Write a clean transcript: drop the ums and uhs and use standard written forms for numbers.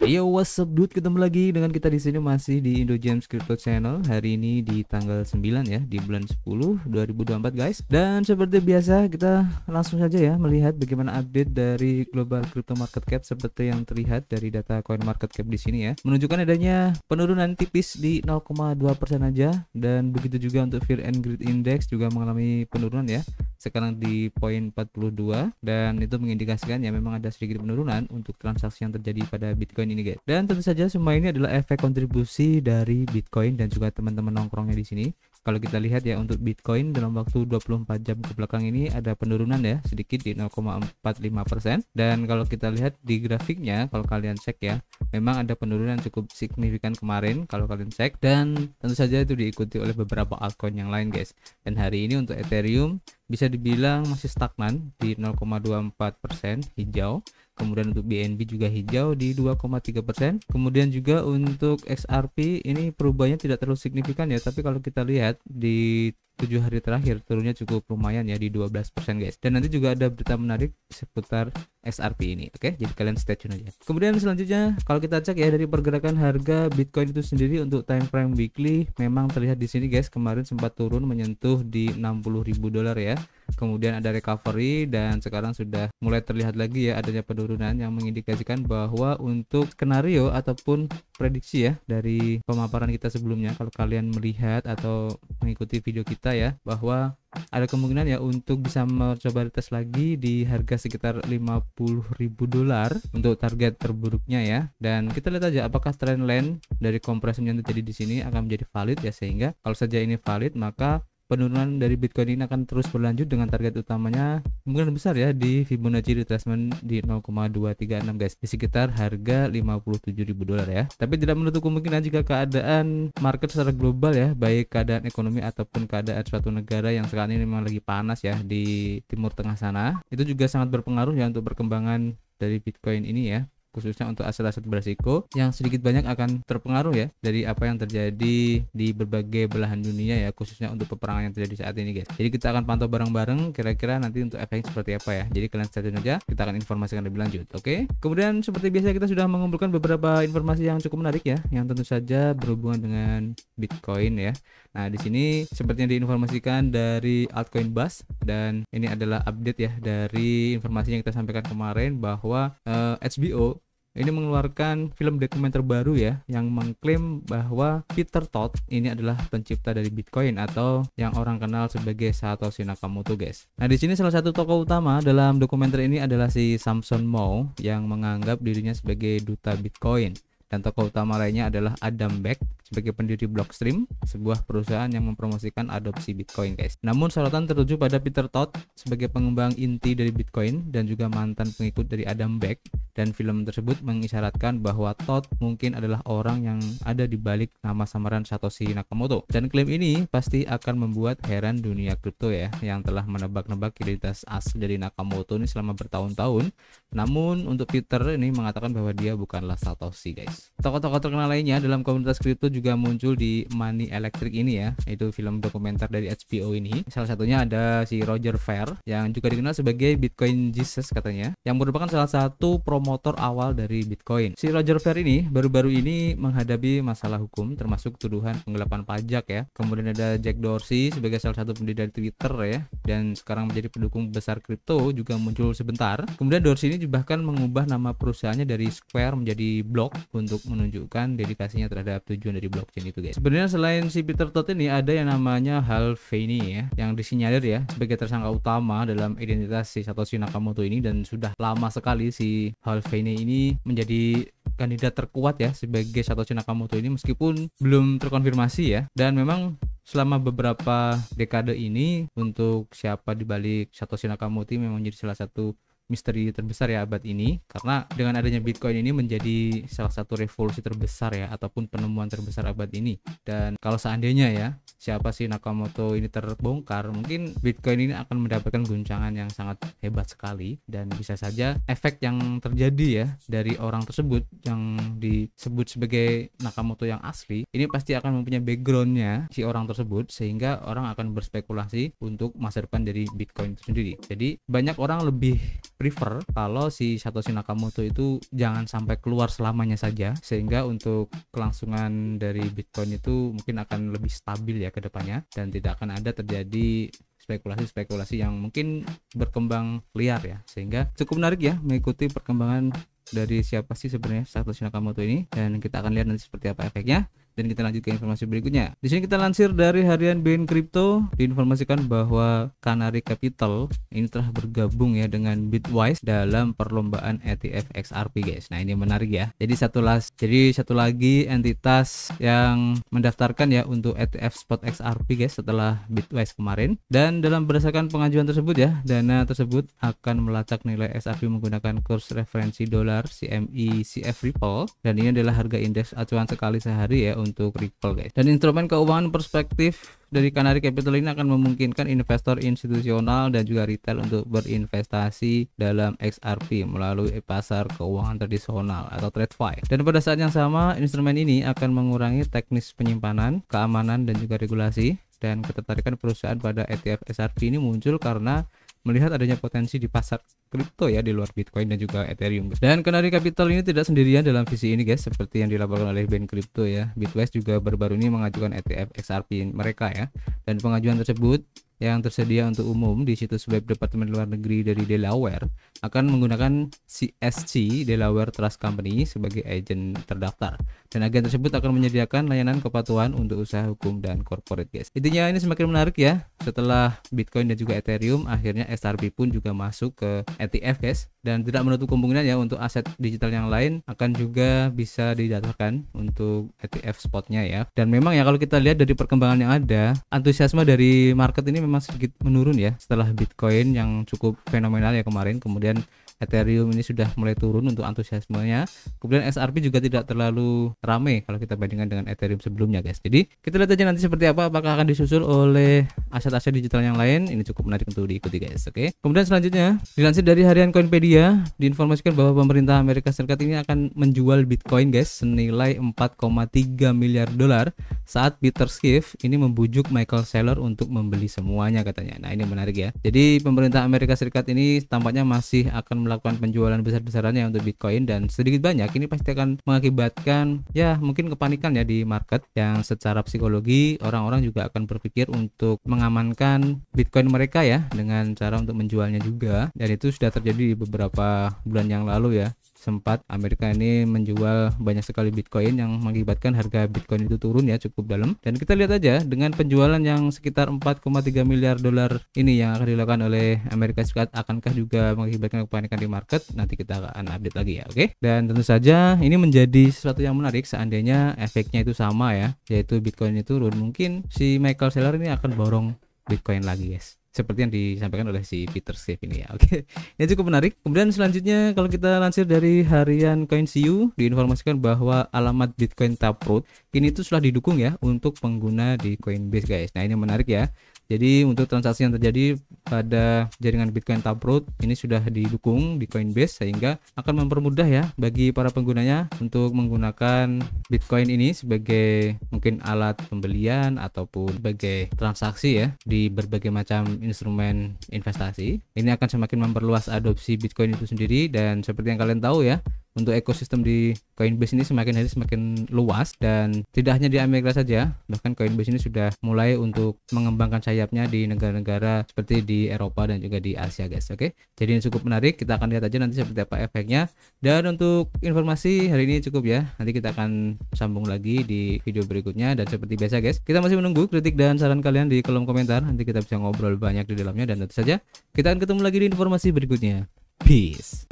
Yo, what's up dude? Ketemu lagi dengan kita di sini masih di Indo James Crypto Channel. Hari ini di tanggal 9 ya, di bulan 10 2024 guys. Dan seperti biasa kita langsung saja ya melihat bagaimana update dari global crypto market cap seperti yang terlihat dari data coin market cap di sini ya. Menunjukkan adanya penurunan tipis di 0,2% aja, dan begitu juga untuk Fear and Greed Index juga mengalami penurunan ya. Sekarang di poin 42, dan itu mengindikasikan ya memang ada sedikit penurunan untuk transaksi yang terjadi pada Bitcoin ini guys. Dan tentu saja semua ini adalah efek kontribusi dari Bitcoin dan juga teman-teman nongkrongnya di sini. Kalau kita lihat ya untuk Bitcoin dalam waktu 24 jam ke belakang ini ada penurunan ya sedikit di 0,45%. Dan kalau kita lihat di grafiknya, kalau kalian cek ya, memang ada penurunan cukup signifikan kemarin kalau kalian cek, dan tentu saja itu diikuti oleh beberapa altcoin yang lain guys. Dan hari ini untuk Ethereum bisa dibilang masih stagnan di 0,24% hijau. Kemudian untuk BNB juga hijau di 2,3%. Kemudian juga untuk XRP ini perubahannya tidak terlalu signifikan ya, tapi kalau kita lihat di 7 hari terakhir turunnya cukup lumayan ya di 12% guys. Dan nanti juga ada berita menarik seputar XRP ini. Oke, jadi kalian stay tune aja. Kemudian selanjutnya kalau kita cek ya dari pergerakan harga Bitcoin itu sendiri untuk time frame weekly, memang terlihat di sini guys, kemarin sempat turun menyentuh di $60.000 ya. Kemudian ada recovery dan sekarang sudah mulai terlihat lagi ya adanya penurunan yang mengindikasikan bahwa untuk skenario ataupun prediksi ya dari pemaparan kita sebelumnya, kalau kalian melihat atau mengikuti video kita ya, bahwa ada kemungkinan ya untuk bisa mencoba tes lagi di harga sekitar $50.000 untuk target terburuknya ya. Dan kita lihat aja apakah trendline dari compression yang terjadi di sini akan menjadi valid ya, sehingga kalau saja ini valid maka penurunan dari Bitcoin ini akan terus berlanjut dengan target utamanya kemungkinan besar ya di Fibonacci retracement di 0,236 guys, di sekitar harga $57.000 ya. Tapi tidak menutup kemungkinan jika keadaan market secara global ya, baik keadaan ekonomi ataupun keadaan suatu negara yang sekarang ini memang lagi panas ya di Timur Tengah sana, itu juga sangat berpengaruh ya untuk perkembangan dari Bitcoin ini ya, khususnya untuk aset-aset beresiko yang sedikit banyak akan terpengaruh ya dari apa yang terjadi di berbagai belahan dunia ya, khususnya untuk peperangan yang terjadi saat ini guys. Jadi kita akan pantau bareng-bareng kira-kira nanti untuk efeknya seperti apa ya. Jadi kalian stay tune aja, kita akan informasikan lebih lanjut. Oke. Kemudian seperti biasa kita sudah mengumpulkan beberapa informasi yang cukup menarik ya, yang tentu saja berhubungan dengan Bitcoin ya. Nah, di sini seperti yang diinformasikan dari altcoin Buzz, dan ini adalah update ya dari informasi yang kita sampaikan kemarin bahwa HBO ini mengeluarkan film dokumenter baru ya, yang mengklaim bahwa Peter Todd ini adalah pencipta dari Bitcoin atau yang orang kenal sebagai Satoshi Nakamoto guys. Nah, di sini salah satu tokoh utama dalam dokumenter ini adalah si Samson Mow yang menganggap dirinya sebagai duta Bitcoin. Dan tokoh utama lainnya adalah Adam Back sebagai pendiri Blockstream, sebuah perusahaan yang mempromosikan adopsi Bitcoin guys. Namun sorotan tertuju pada Peter Todd sebagai pengembang inti dari Bitcoin dan juga mantan pengikut dari Adam Back, dan film tersebut mengisyaratkan bahwa Todd mungkin adalah orang yang ada di balik nama samaran Satoshi Nakamoto. Dan klaim ini pasti akan membuat heran dunia kripto ya, yang telah menebak-nebak identitas asli dari Nakamoto ini selama bertahun-tahun. Namun untuk Peter ini mengatakan bahwa dia bukanlah Satoshi guys. Tokoh-tokoh terkenal lainnya dalam komunitas kripto juga muncul di Money Electric ini ya, yaitu film dokumenter dari HBO ini. Salah satunya ada si Roger Ver yang juga dikenal sebagai Bitcoin Jesus katanya, yang merupakan salah satu promotor awal dari Bitcoin. Si Roger Ver ini baru-baru ini menghadapi masalah hukum termasuk tuduhan penggelapan pajak ya. Kemudian ada Jack Dorsey sebagai salah satu pendiri dari Twitter ya, dan sekarang menjadi pendukung besar kripto juga muncul sebentar. Kemudian Dorsey ini bahkan mengubah nama perusahaannya dari Square menjadi Block untuk menunjukkan dedikasinya terhadap tujuan dari blockchain itu guys. Sebenarnya selain si Peter Todd ini ada yang namanya Hal Finney ya, yang disinyalir ya sebagai tersangka utama dalam identitas si Satoshi Nakamoto ini, dan sudah lama sekali si Hal Finney ini menjadi kandidat terkuat ya sebagai Satoshi Nakamoto ini, meskipun belum terkonfirmasi ya. Dan memang selama beberapa dekade ini untuk siapa dibalik Satoshi Nakamoto memang menjadi salah satu misteri terbesar ya abad ini, karena dengan adanya Bitcoin ini menjadi salah satu revolusi terbesar ya ataupun penemuan terbesar abad ini. Dan kalau seandainya ya siapa sih Nakamoto ini terbongkar, mungkin Bitcoin ini akan mendapatkan guncangan yang sangat hebat sekali, dan bisa saja efek yang terjadi ya dari orang tersebut yang disebut sebagai Nakamoto yang asli ini pasti akan mempunyai backgroundnya si orang tersebut, sehingga orang akan berspekulasi untuk masa depan dari Bitcoin itu sendiri. Jadi banyak orang lebih prefer kalau si Satoshi Nakamoto itu jangan sampai keluar selamanya saja, sehingga untuk kelangsungan dari Bitcoin itu mungkin akan lebih stabil ya ke depannya, dan tidak akan ada terjadi spekulasi-spekulasi yang mungkin berkembang liar ya. Sehingga cukup menarik ya mengikuti perkembangan dari siapa sih sebenarnya Satoshi Nakamoto ini, dan kita akan lihat nanti seperti apa efeknya. Dan kita lanjut ke informasi berikutnya. Di sini kita lansir dari harian BN Crypto, diinformasikan bahwa Canary Capital ini telah bergabung ya dengan Bitwise dalam perlombaan ETF XRP guys. Nah, ini menarik ya. Jadi satu lagi entitas yang mendaftarkan ya untuk ETF spot XRP guys setelah Bitwise kemarin. Dan dalam berdasarkan pengajuan tersebut ya, dana tersebut akan melacak nilai XRP menggunakan kurs referensi dolar CME CF Ripple, dan ini adalah harga indeks acuan sekali sehari ya untuk Ripple guys. Dan instrumen keuangan perspektif dari Canary Capital ini akan memungkinkan investor institusional dan juga retail untuk berinvestasi dalam XRP melalui pasar keuangan tradisional atau TradFi. Dan pada saat yang sama, instrumen ini akan mengurangi teknis penyimpanan, keamanan dan juga regulasi. Dan ketertarikan perusahaan pada ETF XRP ini muncul karena melihat adanya potensi di pasar kripto ya di luar Bitcoin dan juga Ethereum. Dan Canary Capital ini tidak sendirian dalam visi ini guys, seperti yang dilaporkan oleh BN Crypto ya. Bitwise juga baru-baru ini mengajukan ETF XRP mereka ya. Dan pengajuan tersebut yang tersedia untuk umum di situs web Departemen Luar Negeri dari Delaware akan menggunakan CSC Delaware Trust Company sebagai agen terdaftar, dan agen tersebut akan menyediakan layanan kepatuhan untuk usaha hukum dan corporate guys. Intinya ini semakin menarik ya, setelah Bitcoin dan juga Ethereum akhirnya XRP pun juga masuk ke ETF guys, dan tidak menutup kemungkinan ya untuk aset digital yang lain akan juga bisa didaftarkan untuk ETF spotnya ya. Dan memang ya kalau kita lihat dari perkembangan yang ada, antusiasme dari market ini memang sedikit menurun ya setelah Bitcoin yang cukup fenomenal ya kemarin, kemudian Ethereum ini sudah mulai turun untuk antusiasmenya, kemudian XRP juga tidak terlalu ramai kalau kita bandingkan dengan Ethereum sebelumnya guys. Jadi kita lihat aja nanti seperti apa, apakah akan disusul oleh aset-aset digital yang lain. Ini cukup menarik untuk diikuti guys. Oke. Kemudian selanjutnya dilansir dari harian Coinpedia, diinformasikan bahwa pemerintah Amerika Serikat ini akan menjual Bitcoin guys senilai 4,3 miliar dolar saat Peter Schiff ini membujuk Michael Saylor untuk membeli semuanya katanya. Nah, ini menarik ya. Jadi pemerintah Amerika Serikat ini tampaknya masih akan melakukan penjualan besar-besarannya untuk Bitcoin, dan sedikit banyak ini pasti akan mengakibatkan ya mungkin kepanikan ya di market, yang secara psikologi orang-orang juga akan berpikir untuk mengamankan Bitcoin mereka ya dengan cara untuk menjualnya juga. Dan itu sudah terjadi di beberapa bulan yang lalu ya, sempat Amerika ini menjual banyak sekali Bitcoin yang mengakibatkan harga Bitcoin itu turun ya cukup dalam. Dan kita lihat aja dengan penjualan yang sekitar 4,3 miliar dolar ini yang akan dilakukan oleh Amerika Serikat, akankah juga mengakibatkan kepanikan di market? Nanti kita akan update lagi ya. Oke. Dan tentu saja ini menjadi sesuatu yang menarik seandainya efeknya itu sama ya, yaitu Bitcoin itu turun, mungkin si Michael Saylor ini akan borong Bitcoin lagi guys, seperti yang disampaikan oleh si Peter Schiff ini ya. Oke, ini cukup menarik. Kemudian selanjutnya kalau kita lansir dari harian CoinCU, diinformasikan bahwa alamat Bitcoin Taproot ini tuh sudah didukung ya untuk pengguna di Coinbase guys. Nah, ini menarik ya. Jadi untuk transaksi yang terjadi pada jaringan Bitcoin Taproot ini sudah didukung di Coinbase, sehingga akan mempermudah ya bagi para penggunanya untuk menggunakan Bitcoin ini sebagai mungkin alat pembelian ataupun sebagai transaksi ya di berbagai macam instrumen investasi. Ini akan semakin memperluas adopsi Bitcoin itu sendiri, dan seperti yang kalian tahu ya, untuk ekosistem di Coinbase ini semakin hari semakin luas, dan tidak hanya di Amerika saja, bahkan Coinbase ini sudah mulai untuk mengembangkan sayapnya di negara-negara seperti di Eropa dan juga di Asia guys. Oke, jadi ini cukup menarik, kita akan lihat aja nanti seperti apa efeknya. Dan untuk informasi hari ini cukup ya, nanti kita akan sambung lagi di video berikutnya. Dan seperti biasa guys, kita masih menunggu kritik dan saran kalian di kolom komentar, nanti kita bisa ngobrol banyak di dalamnya. Dan tentu saja kita akan ketemu lagi di informasi berikutnya. Peace.